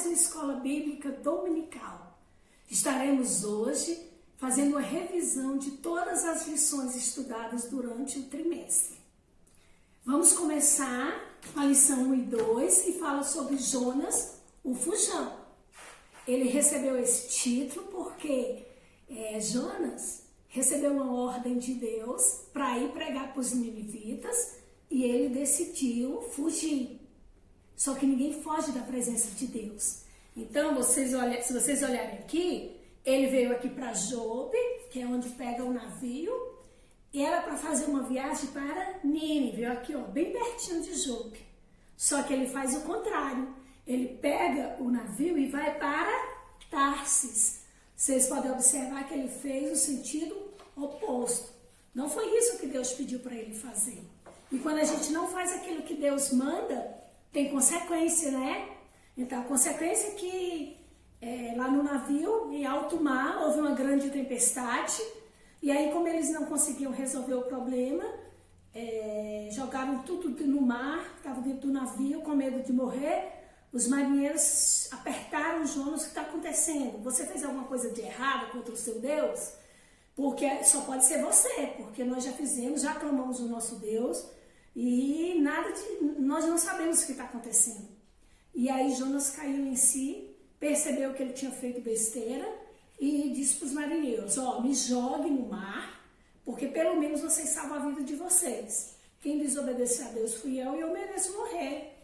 mais uma escola bíblica dominical. Estaremos hoje fazendo uma revisão de todas as lições estudadas durante o trimestre. Vamos começar com a lição 1 e 2, que fala sobre Jonas, o fujão. Ele recebeu esse título porque Jonas recebeu uma ordem de Deus para ir pregar para os ninivitas e ele decidiu fugir. Só que ninguém foge da presença de Deus. Então, se vocês olharem aqui, ele veio aqui para Jope, que é onde pega o navio, e era para fazer uma viagem para Nínive, aqui ó, bem pertinho de Jope. Só que ele faz o contrário. Ele pega o navio e vai para Tarsis. Vocês podem observar que ele fez o sentido oposto. Não foi isso que Deus pediu para ele fazer. E quando a gente não faz aquilo que Deus manda, tem consequência, né? Então, a consequência é que lá no navio, em alto mar, houve uma grande tempestade. E aí, como eles não conseguiam resolver o problema, jogaram tudo no mar, estavam dentro do navio com medo de morrer. Os marinheiros apertaram Jonas: o que está acontecendo? Você fez alguma coisa de errado contra o seu Deus? Porque só pode ser você, porque nós já fizemos, já clamamos o nosso Deus e nós não sabemos o que está acontecendo. E aí Jonas caiu em si, percebeu que ele tinha feito besteira e disse para os marinheiros: ó, me jogue no mar, porque pelo menos vocês salvam a vida de vocês. Quem desobedeceu a Deus fui eu e eu mereço morrer.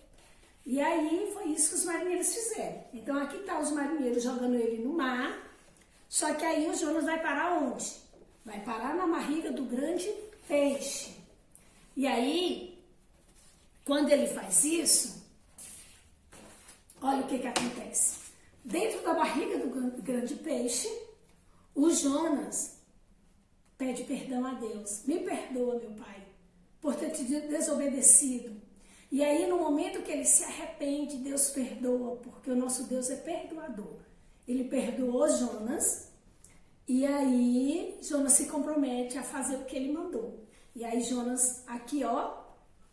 E aí foi isso que os marinheiros fizeram. Então aqui tá os marinheiros jogando ele no mar, só que aí o Jonas vai parar onde? Vai parar na barriga do grande peixe. E aí, quando ele faz isso, olha o que acontece. Dentro da barriga do grande peixe, o Jonas pede perdão a Deus. Me perdoa, meu pai, por ter te desobedecido. E aí, no momento que ele se arrepende, Deus perdoa, porque o nosso Deus é perdoador. Ele perdoou Jonas, e aí Jonas se compromete a fazer o que ele mandou. E aí Jonas, aqui ó,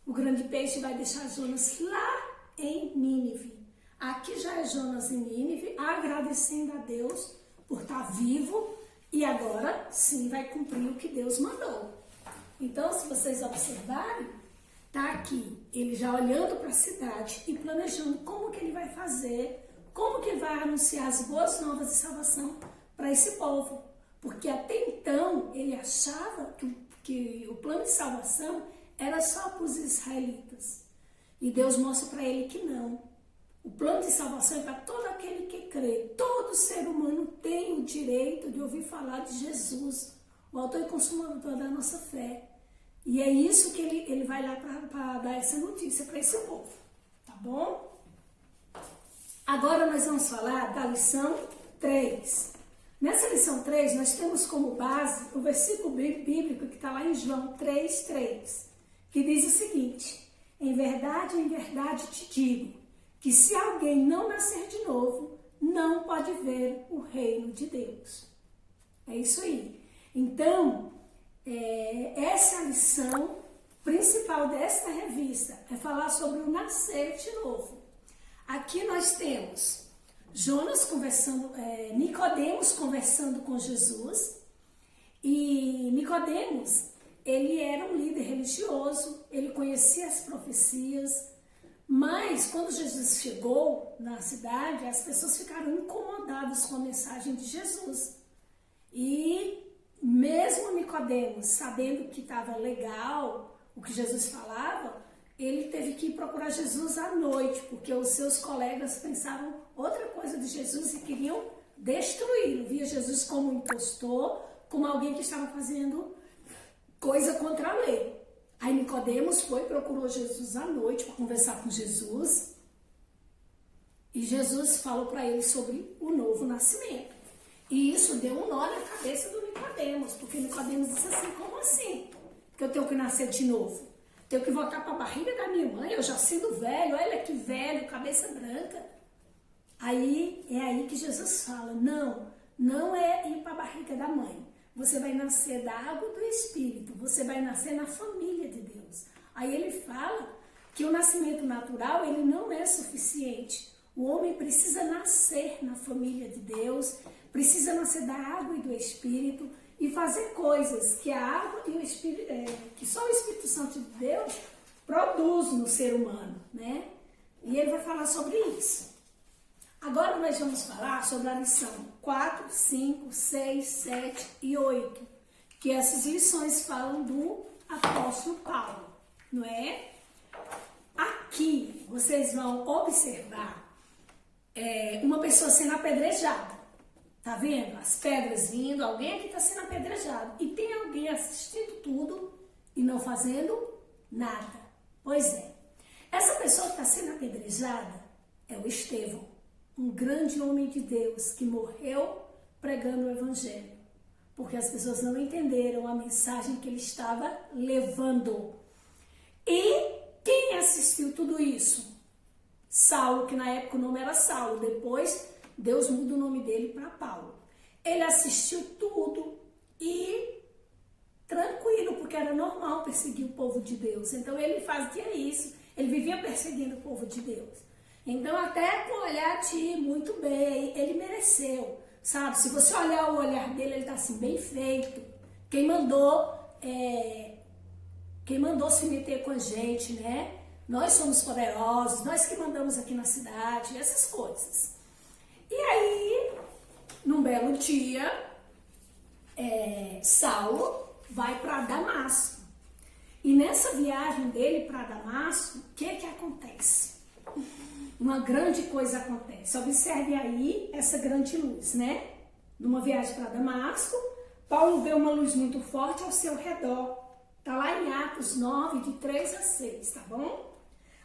o grande peixe vai deixar Jonas lá em Nínive. Aqui já é Jonas em Nínive, agradecendo a Deus por estar vivo, e agora sim vai cumprir o que Deus mandou. Então, se vocês observarem, tá aqui, ele já olhando para a cidade e planejando como que ele vai fazer, como que ele vai anunciar as boas novas de salvação para esse povo. Porque até então ele achava que o plano de salvação era só para os israelitas. E Deus mostra para ele que não. O plano de salvação é para todo aquele que crê. Todo ser humano tem o direito de ouvir falar de Jesus, o autor e consumador da nossa fé. E é isso que ele vai lá para dar essa notícia para esse povo, tá bom? Agora nós vamos falar da lição 3. Nessa lição 3, nós temos como base o versículo bíblico que está lá em João 3:3, que diz o seguinte: em verdade te digo, que se alguém não nascer de novo, não pode ver o reino de Deus. É isso aí. Então, essa é a lição principal desta revista, é falar sobre o nascer de novo. Aqui nós temos Jonas conversando, Nicodemos conversando com Jesus, e Nicodemos, ele era um líder religioso, ele conhecia as profecias, mas quando Jesus chegou na cidade, as pessoas ficaram incomodadas com a mensagem de Jesus. E mesmo Nicodemos, sabendo que estava legal o que Jesus falava, ele teve que ir procurar Jesus à noite, porque os seus colegas pensavam outra coisa de Jesus e queriam destruí-lo. Via Jesus como um impostor, como alguém que estava fazendo coisa contra a lei. Aí Nicodemos procurou Jesus à noite para conversar com Jesus, e Jesus falou para ele sobre o novo nascimento. E isso deu um nó na cabeça do Nicodemos, porque Nicodemos disse assim: como assim? Que eu tenho que nascer de novo? Tenho que voltar para a barriga da minha mãe? Eu já sendo velho, olha que velho, cabeça branca. Aí é aí que Jesus fala: não é ir para a barriga da mãe. Você vai nascer da água do Espírito, você vai nascer na família de Deus. Aí ele fala que o nascimento natural, ele não é suficiente. O homem precisa nascer na família de Deus, precisa nascer da água e do Espírito e fazer coisas que a água e o Espírito, que só o Espírito Santo de Deus produz no ser humano, né? E ele vai falar sobre isso. Agora nós vamos falar sobre a lição 4, 5, 6, 7 e 8, que essas lições falam do apóstolo Paulo, não é? Aqui vocês vão observar uma pessoa sendo apedrejada. Tá vendo? As pedras vindo, alguém aqui está sendo apedrejado. E tem alguém assistindo tudo e não fazendo nada. Pois é. Essa pessoa que está sendo apedrejada é o Estevão, um grande homem de Deus que morreu pregando o Evangelho. Porque as pessoas não entenderam a mensagem que ele estava levando. E quem assistiu tudo isso? Saulo, que na época o nome era Saulo, depois Deus muda o nome dele para Paulo. Ele assistiu tudo e tranquilo, porque era normal perseguir o povo de Deus. Então ele fazia isso, ele vivia perseguindo o povo de Deus. Então até com o olhar de muito bem, ele mereceu, sabe? Se você olhar o olhar dele, ele está assim, bem feito. Quem mandou se meter com a gente, né? Nós somos poderosos, nós que mandamos aqui na cidade, essas coisas. E aí, num belo dia, Saulo vai para Damasco. E nessa viagem dele para Damasco, o que acontece? Uma grande coisa acontece. Observe aí essa grande luz, né? Numa viagem para Damasco, Paulo vê uma luz muito forte ao seu redor. Está lá em Atos 9, de 3 a 6, tá bom?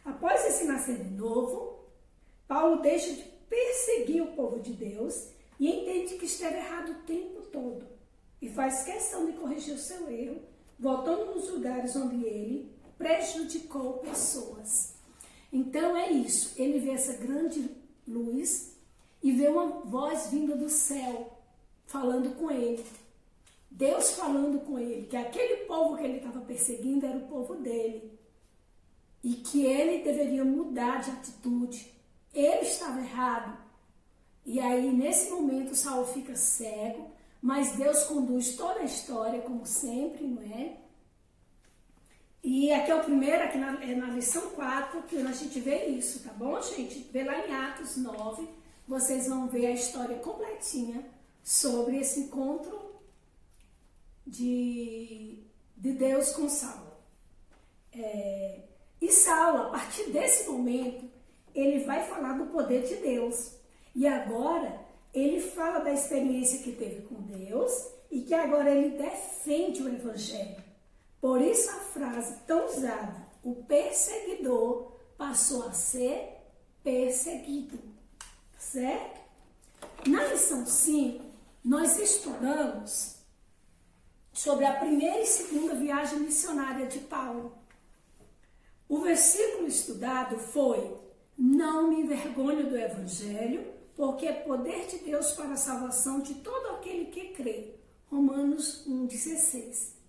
Após esse nascer de novo, Paulo deixa de perseguir o povo de Deus e entende que esteve errado o tempo todo. E faz questão de corrigir o seu erro, voltando nos lugares onde ele prejudicou pessoas. Então é isso, ele vê essa grande luz e vê uma voz vinda do céu, falando com ele. Deus falando com ele, que aquele povo que ele estava perseguindo era o povo dele. E que ele deveria mudar de atitude. Ele estava errado. E aí, nesse momento, Saulo fica cego, mas Deus conduz toda a história, como sempre, não é? E aqui é o primeiro, aqui na lição 4, que a gente vê isso, tá bom, gente? Vê lá em Atos 9, vocês vão ver a história completinha sobre esse encontro de Deus com Saulo. E Saulo, a partir desse momento, ele vai falar do poder de Deus. E agora, ele fala da experiência que teve com Deus e que agora ele defende o Evangelho. Por isso a frase tão usada, o perseguidor passou a ser perseguido. Certo? Na lição 5, nós estudamos sobre a primeira e segunda viagem missionária de Paulo. O versículo estudado foi: não me envergonho do Evangelho, porque é poder de Deus para a salvação de todo aquele que crê. Romanos 1,16.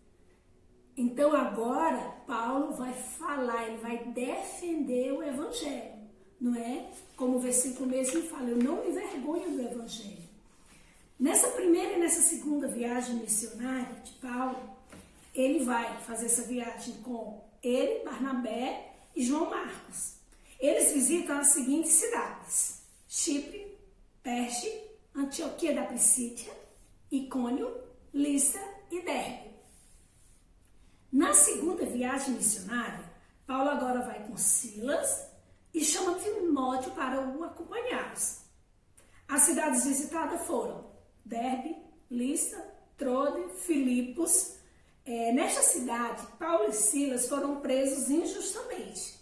Então agora Paulo vai falar, ele vai defender o Evangelho, não é? Como o versículo mesmo fala, eu não me envergonho do Evangelho. Nessa primeira e nessa segunda viagem missionária de Paulo, ele vai fazer essa viagem com ele, Barnabé e João Marcos. Eles visitam as seguintes cidades: Chipre, Perge, Antioquia da Pisídia, Icônio, Listra e Derbe. Na segunda viagem missionária, Paulo agora vai com Silas e chama Timóteo para o acompanhá-los. As cidades visitadas foram Derbe, Listra, Trode, Filipos. Nesta cidade, Paulo e Silas foram presos injustamente.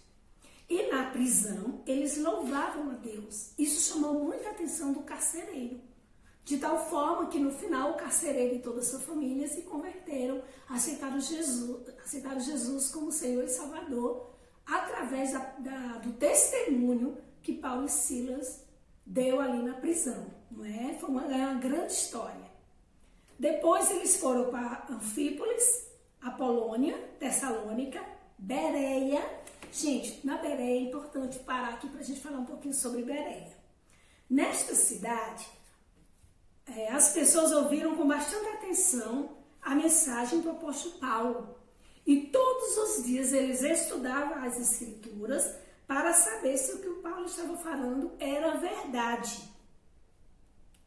E na prisão, eles louvavam a Deus. Isso chamou muita atenção do carcereiro. De tal forma que no final o carcereiro e toda a sua família se converteram, aceitaram Jesus como Senhor e Salvador, através do testemunho que Paulo e Silas deu ali na prisão. Não é? Foi uma grande história. Depois eles foram para Anfípolis, Apolônia, Tessalônica, Bereia Gente, na Bereia é importante parar aqui para a gente falar um pouquinho sobre Bereia. Nesta cidade, as pessoas ouviram com bastante atenção a mensagem do apóstolo Paulo. E todos os dias eles estudavam as escrituras para saber se o que o Paulo estava falando era verdade.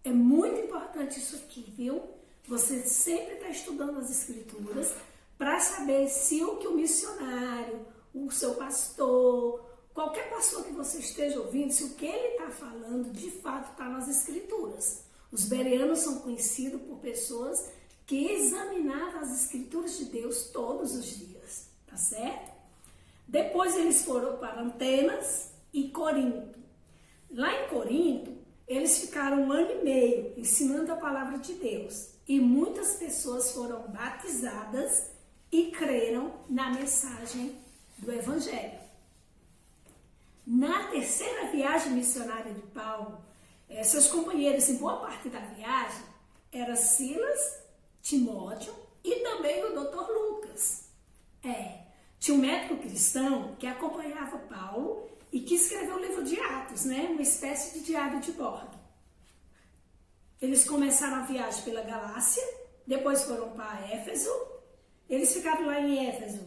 É muito importante isso aqui, viu? Você sempre está estudando as escrituras para saber se o que o missionário, o seu pastor, qualquer pastor que você esteja ouvindo, se o que ele está falando de fato está nas escrituras. Os bereanos são conhecidos por pessoas que examinavam as escrituras de Deus todos os dias, tá certo? Depois eles foram para Atenas e Corinto. Lá em Corinto, eles ficaram 1 ano e meio ensinando a palavra de Deus. E muitas pessoas foram batizadas e creram na mensagem do Evangelho. Na terceira viagem missionária de Paulo, seus companheiros em boa parte da viagem eram Silas, Timóteo e também o Dr. Lucas. Tinha um médico cristão que acompanhava Paulo e que escreveu o livro de Atos, né? Uma espécie de diário de bordo. Eles começaram a viagem pela Galácia, depois foram para Éfeso. Eles ficaram lá em Éfeso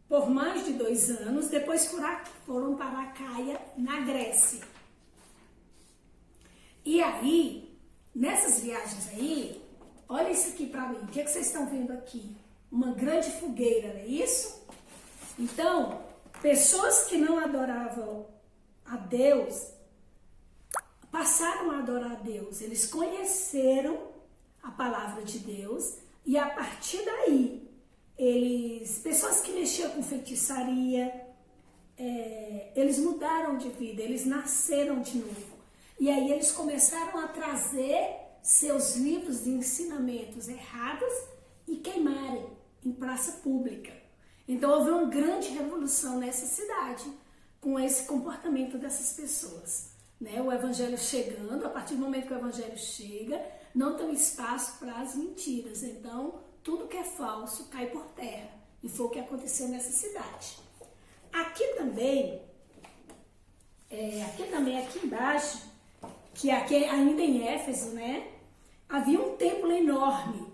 por mais de 2 anos, depois foram para Acaia, na Grécia. E aí, nessas viagens aí, olha isso aqui para mim, o que vocês estão vendo aqui? Uma grande fogueira, não é isso? Então, pessoas que não adoravam a Deus, passaram a adorar a Deus. Eles conheceram a palavra de Deus e a partir daí, pessoas que mexiam com feitiçaria, eles mudaram de vida, eles nasceram de novo. E aí eles começaram a trazer seus livros de ensinamentos errados e queimarem em praça pública. Então houve uma grande revolução nessa cidade com esse comportamento dessas pessoas. Né? O evangelho chegando, a partir do momento que o evangelho chega, não tem espaço para as mentiras. Então tudo que é falso cai por terra. E foi o que aconteceu nessa cidade. Aqui também aqui embaixo, que aqui ainda em Éfeso, né? Havia um templo enorme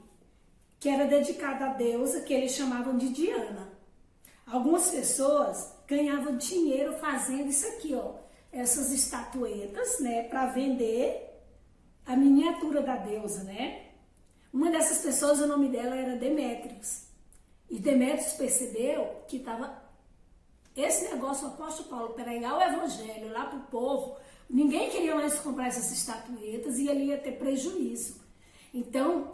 que era dedicado à deusa que eles chamavam de Diana. Algumas pessoas ganhavam dinheiro fazendo isso aqui, ó, essas estatuetas, né, para vender a miniatura da deusa, né? Uma dessas pessoas, o nome dela era Demétrios. E Demétrios percebeu que estava esse negócio, o apóstolo Paulo, pregar o evangelho lá para o povo, ninguém queria mais comprar essas estatuetas e ele ia ter prejuízo. Então,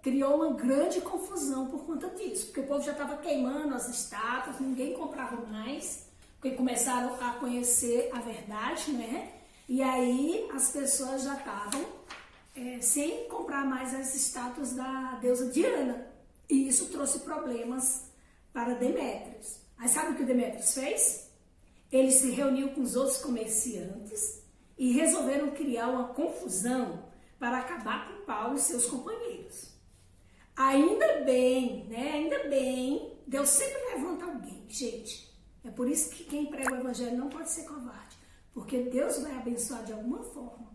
criou uma grande confusão por conta disso, porque o povo já estava queimando as estátuas, ninguém comprava mais, porque começaram a conhecer a verdade, né? E aí as pessoas já estavam sem comprar mais as estátuas da deusa Diana. E isso trouxe problemas para Demétrios. Aí sabe o que o Demétrios fez? Ele se reuniu com os outros comerciantes e resolveram criar uma confusão para acabar com Paulo e seus companheiros. Ainda bem, né? Ainda bem, Deus sempre levanta alguém, gente. É por isso que quem prega o evangelho não pode ser covarde, porque Deus vai abençoar de alguma forma.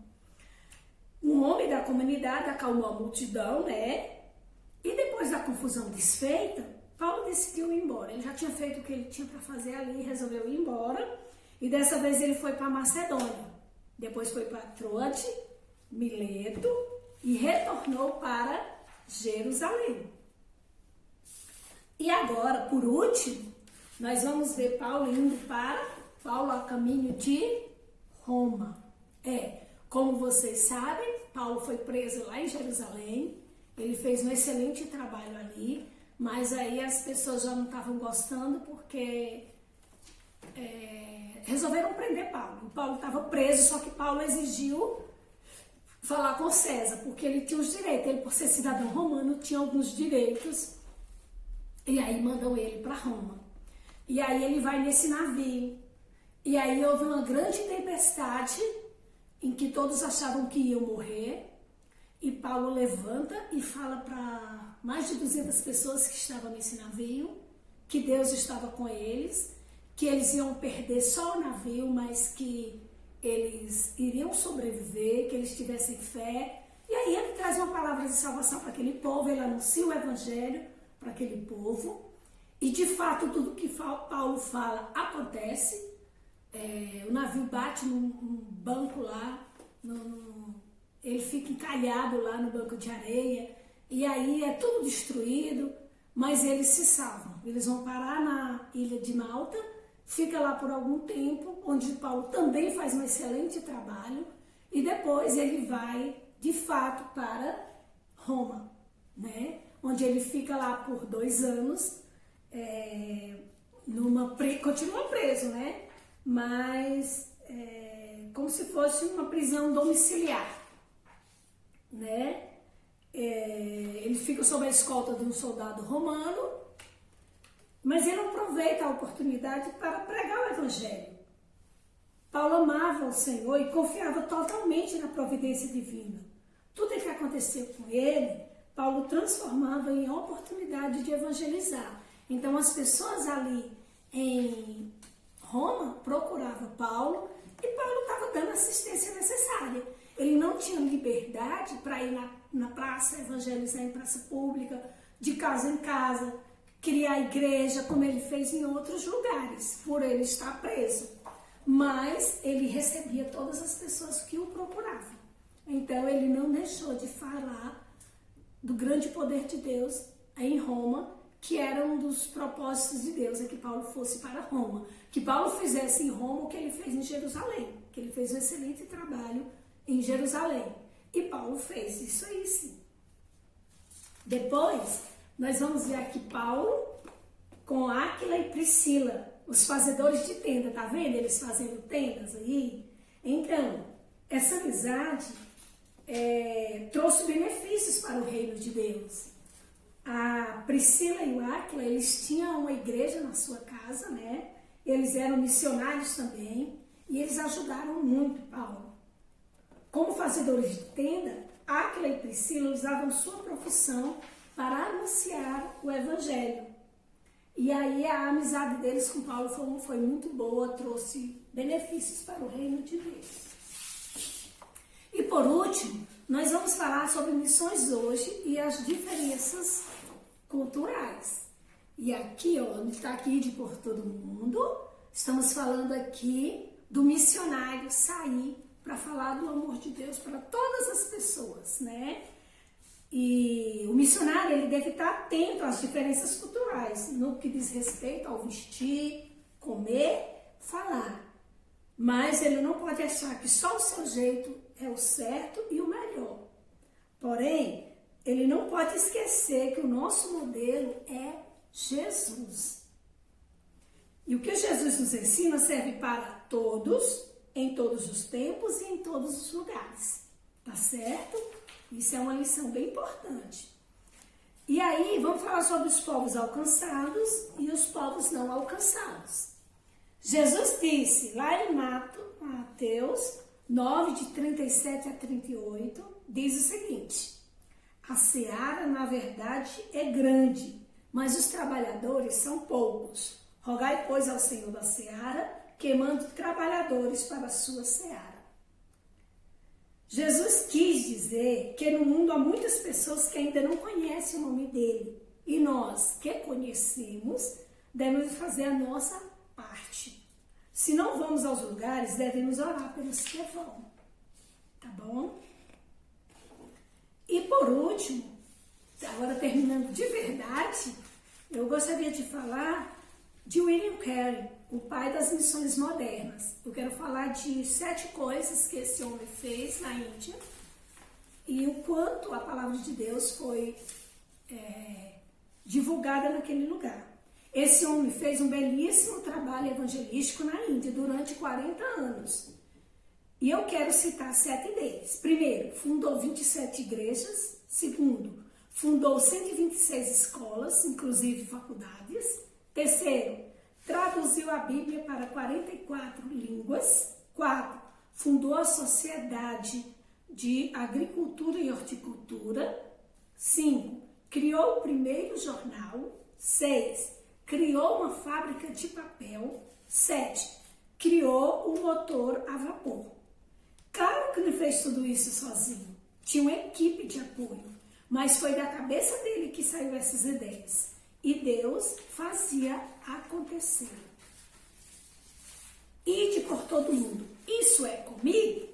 Um homem da comunidade acalmou a multidão, né? E depois da confusão desfeita, Paulo decidiu ir embora. Ele já tinha feito o que ele tinha para fazer ali, resolveu ir embora. E dessa vez ele foi para Macedônia. Depois foi para Troade, Mileto e retornou para Jerusalém. E agora, por último, nós vamos ver Paulo indo Paulo a caminho de Roma. Como vocês sabem, Paulo foi preso lá em Jerusalém. Ele fez um excelente trabalho ali, mas aí as pessoas já não estavam gostando porque resolveram prender Paulo. O Paulo estava preso, só que Paulo exigiu falar com César, porque ele tinha os direitos. Ele, por ser cidadão romano, tinha alguns direitos. E aí mandam ele para Roma. E aí ele vai nesse navio. E aí houve uma grande tempestade em que todos achavam que iam morrer. E Paulo levanta e fala para mais de 200 pessoas que estavam nesse navio que Deus estava com eles, que eles iam perder só o navio, mas que eles iriam sobreviver, que eles tivessem fé. E aí ele traz uma palavra de salvação para aquele povo, ele anuncia o evangelho para aquele povo. E de fato tudo que Paulo fala acontece. O navio bate num banco lá, ele fica encalhado lá no banco de areia, e aí é tudo destruído, mas eles se salvam. Eles vão parar na ilha de Malta, fica lá por algum tempo, onde Paulo também faz um excelente trabalho, e depois ele vai, de fato, para Roma, né? Onde ele fica lá por 2 anos, continua preso, né? Mas como se fosse uma prisão domiciliar, né? Ele fica sob a escolta de um soldado romano, mas ele aproveita a oportunidade para pregar o evangelho. Paulo amava o Senhor e confiava totalmente na providência divina. Tudo o que aconteceu com ele, Paulo transformava em oportunidade de evangelizar. Então as pessoas ali em Roma procuravam Paulo e Paulo estava dando a assistência necessária. Ele não tinha liberdade para ir na praça, evangelizar em praça pública, de casa em casa, criar igreja, como ele fez em outros lugares, por ele estar preso. Mas ele recebia todas as pessoas que o procuravam. Então ele não deixou de falar do grande poder de Deus em Roma, que era um dos propósitos de Deus, é que Paulo fosse para Roma. Que Paulo fizesse em Roma o que ele fez em Jerusalém, que ele fez um excelente trabalho em Jerusalém. E Paulo fez isso aí sim. Depois, nós vamos ver aqui Paulo com Áquila e Priscila, os fazedores de tenda, tá vendo? Eles fazendo tendas aí. Então, essa amizade trouxe benefícios para o reino de Deus. A Priscila e o Áquila, eles tinham uma igreja na sua casa, né? Eles eram missionários também e eles ajudaram muito Paulo. Como fazedores de tenda, Áquila e Priscila usavam sua profissão para anunciar o evangelho. E aí a amizade deles com Paulo foi muito boa, trouxe benefícios para o reino de Deus. E por último, nós vamos falar sobre missões hoje e as diferenças culturais. E aqui, ó, está aqui de por todo mundo, estamos falando aqui do missionário sair para falar do amor de Deus para todas as pessoas, né? E o missionário, ele deve estar atento às diferenças culturais, no que diz respeito ao vestir, comer, falar. Mas ele não pode achar que só o seu jeito é o certo e o melhor. Porém, ele não pode esquecer que o nosso modelo é Jesus. E o que Jesus nos ensina serve para todos, em todos os tempos e em todos os lugares. Tá certo? Isso é uma lição bem importante. E aí, vamos falar sobre os povos alcançados e os povos não alcançados. Jesus disse, lá em Mateus 9, de 37 a 38, diz o seguinte: a seara, na verdade, é grande, mas os trabalhadores são poucos. Rogai, pois, ao Senhor da seara, que mande trabalhadores para a sua seara. Jesus quis dizer que no mundo há muitas pessoas que ainda não conhecem o nome dele. E nós, que conhecemos, devemos fazer a nossa parte. Se não vamos aos lugares, devemos orar pelos que vão. Tá bom? E por último, agora terminando de verdade, eu gostaria de falar de William Carey, o pai das missões modernas. Eu quero falar de 7 coisas que esse homem fez na Índia e o quanto a palavra de Deus foi divulgada naquele lugar. Esse homem fez um belíssimo trabalho evangelístico na Índia durante 40 anos. E eu quero citar 7 deles. Primeiro, fundou 27 igrejas. Segundo, fundou 126 escolas, inclusive faculdades. Terceiro, traduziu a Bíblia para 44 línguas. 4, fundou a Sociedade de Agricultura e Horticultura. 5, criou o primeiro jornal. 6, criou uma fábrica de papel. 7. Criou um motor a vapor. Claro que não fez tudo isso sozinho. Tinha uma equipe de apoio, mas foi da cabeça dele que saiu essas ideias. E Deus fazia acontecer. Ide por todo mundo. Isso é comigo?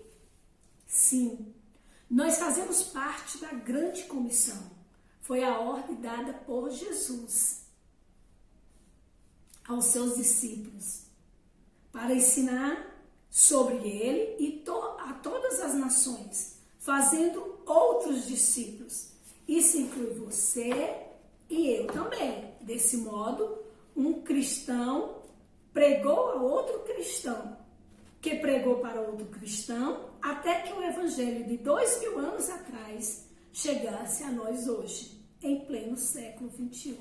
Sim. Nós fazemos parte da grande comissão. Foi a ordem dada por Jesus aos seus discípulos para ensinar sobre ele e a todas as nações, fazendo outros discípulos. Isso inclui você e eu também. Desse modo, um cristão pregou a outro cristão, que pregou para outro cristão, até que o evangelho de 2000 anos atrás chegasse a nós hoje, em pleno século 21.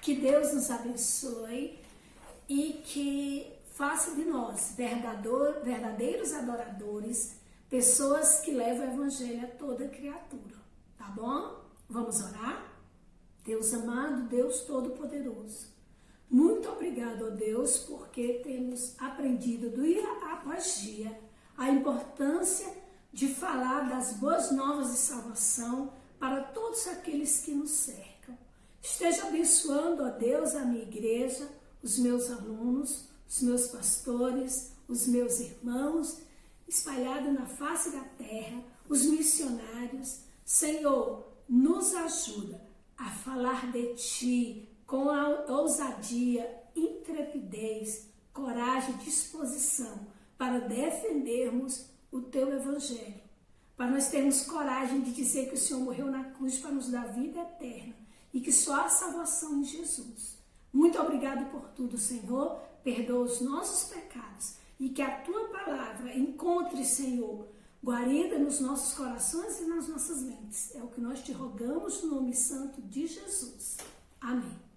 Que Deus nos abençoe e que faça de nós verdadeiros adoradores, pessoas que levam o evangelho a toda criatura, tá bom? Vamos orar? Deus amado, Deus todo-poderoso, muito obrigado, ó Deus, porque temos aprendido dia após dia a importância de falar das boas novas de salvação para todos aqueles que nos cercam. Esteja abençoando, ó Deus, a minha igreja, os meus alunos, os meus pastores, os meus irmãos, espalhados na face da terra, os missionários. Senhor, nos ajuda a falar de Ti com a ousadia, intrepidez, coragem e disposição para defendermos o Teu Evangelho, para nós termos coragem de dizer que o Senhor morreu na cruz para nos dar vida eterna e que só há salvação em Jesus. Muito obrigado por tudo, Senhor. Perdoa os nossos pecados e que a Tua palavra encontre, Senhor, guarida nos nossos corações e nas nossas mentes. É o que nós te rogamos no nome santo de Jesus. Amém.